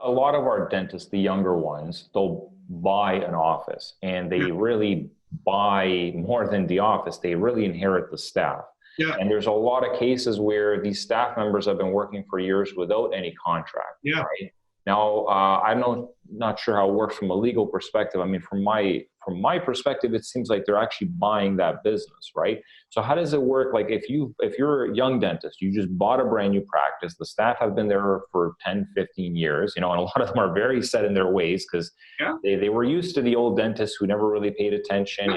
a lot of our dentists, the younger ones, they'll buy an office and Yeah. they really buy more than the office. They really inherit the staff. Yeah. And there's a lot of cases where these staff members have been working for years without any contract. Yeah. Right? Now, I'm not sure how it works from a legal perspective. I mean, from my perspective, it seems like they're actually buying that business, right? So how does it work? Like if you're a young dentist, you just bought a brand new practice, the staff have been there for 10, 15 years, and a lot of them are very set in their ways because Yeah. they were used to the old dentists who never really paid attention,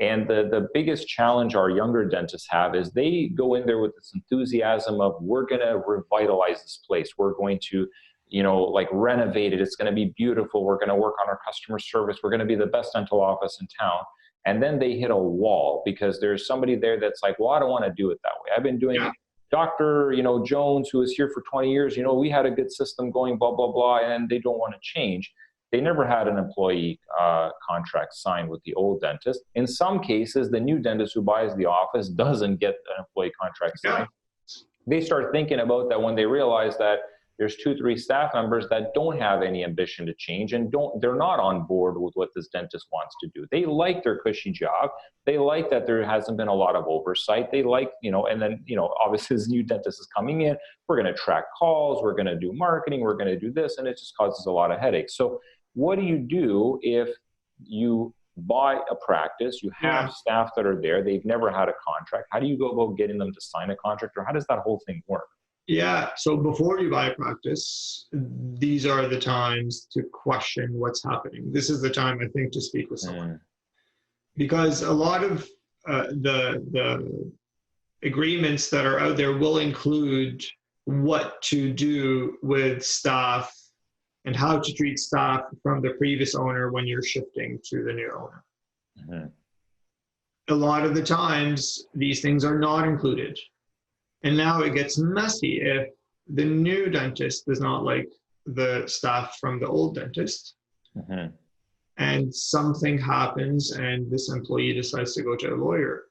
And the biggest challenge our younger dentists have is they go in there with this enthusiasm of, we're going to revitalize this place. We're going to, like renovate it. It's going to be beautiful. We're going to work on our customer service. We're going to be the best dental office in town. And then they hit a wall because there's somebody there that's like, well, I don't want to do it that way. I've been doing it. Dr. Jones, who was here for 20 years, we had a good system going, blah, blah, blah, and they don't want to change. They never had an employee contract signed with the old dentist. In some cases, the new dentist who buys the office doesn't get an employee contract signed. They start thinking about that when they realize that there's 2-3 staff members that don't have any ambition to change and they're not on board with what this dentist wants to do. They like their cushy job. They like that there hasn't been a lot of oversight. They like, and then, obviously this new dentist is coming in. We're going to track calls. We're going to do marketing. We're going to do this. And it just causes a lot of headaches. So what do you do if you buy a practice, you have staff that are there, they've never had a contract? How do you go about getting them to sign a contract, or how does that whole thing work? Yeah. So before you buy a practice, these are the times to question what's happening. This is the time, I think, to speak with someone. Because a lot of the agreements that are out there will include what to do with staff and how to treat staff from the previous owner when you're shifting to the new owner. A lot of the times, these things are not included. And now it gets messy if the new dentist does not like the staff from the old dentist. And something happens and this employee decides to go to a lawyer.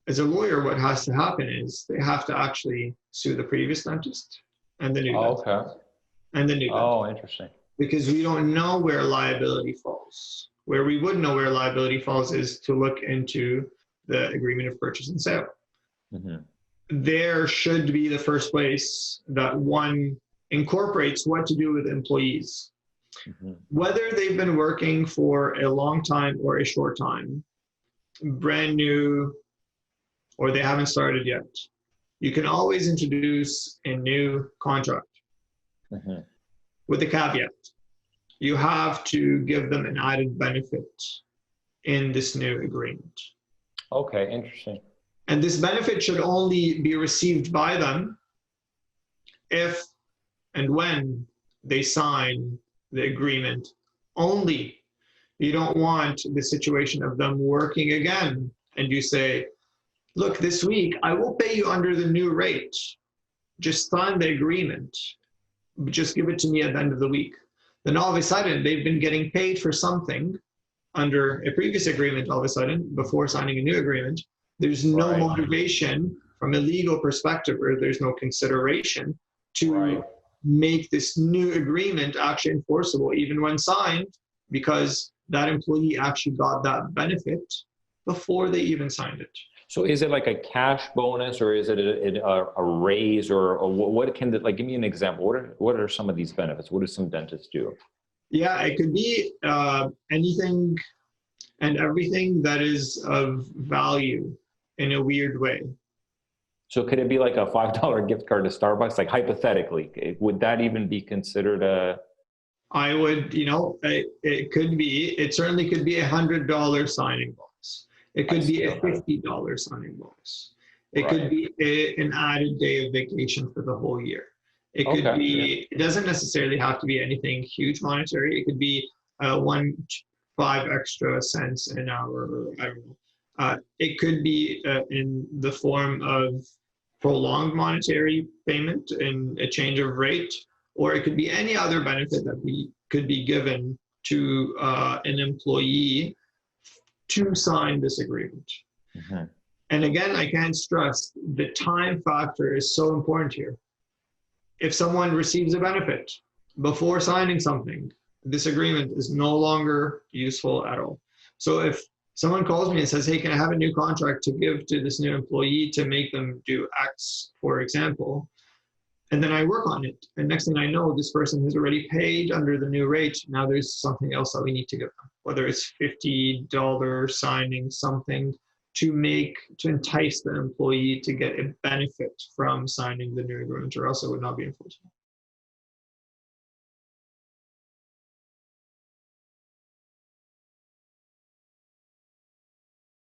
As a lawyer, what has to happen is they have to actually sue the previous dentist and the new dentist. Okay. And the new dentist. Oh, interesting. Because we don't know where liability falls. Where we would know where liability falls is to look into the agreement of purchase and sale. There should be the first place that one incorporates what to do with employees. Whether they've been working for a long time or a short time, brand new, or they haven't started yet, you can always introduce a new contract with a caveat. You have to give them an added benefit in this new agreement. Okay, interesting. And this benefit should only be received by them if and when they sign the agreement only. You don't want the situation of them working again and you say, look, this week I will pay you under the new rate. Just sign the agreement. Just give it to me at the end of the week. Then all of a sudden they've been getting paid for something under a previous agreement all of a sudden before signing a new agreement. There's no motivation from a legal perspective, or there's no consideration to make this new agreement actually enforceable, even when signed, because that employee actually got that benefit before they even signed it. So is it like a cash bonus, or is it a raise, or what can it, like, give me an example. What are some of these benefits? What do some dentists do? Yeah, it could be anything and everything that is of value in a weird way. So could it be like a $5 gift card to Starbucks? Like hypothetically, would that even be considered a? I would, it could be, it certainly could be $100 signing bonus. It could be a $50 signing bonus. It could be an added day of vacation for the whole year. It could be, it doesn't necessarily have to be anything huge monetary. It could be 5 extra cents an hour, or I don't know. It could be in the form of prolonged monetary payment and a change of rate, or it could be any other benefit that could be given to an employee to sign this agreement. And again, I can't stress the time factor is so important here. If someone receives a benefit, before signing something, this agreement is no longer useful at all. So if someone calls me and says, hey, can I have a new contract to give to this new employee to make them do X, for example, and then I work on it. And next thing I know, this person has already paid under the new rate. Now there's something else that we need to give them, whether it's $50 signing something to entice the employee to get a benefit from signing the new agreement, or else it would not be enforceable.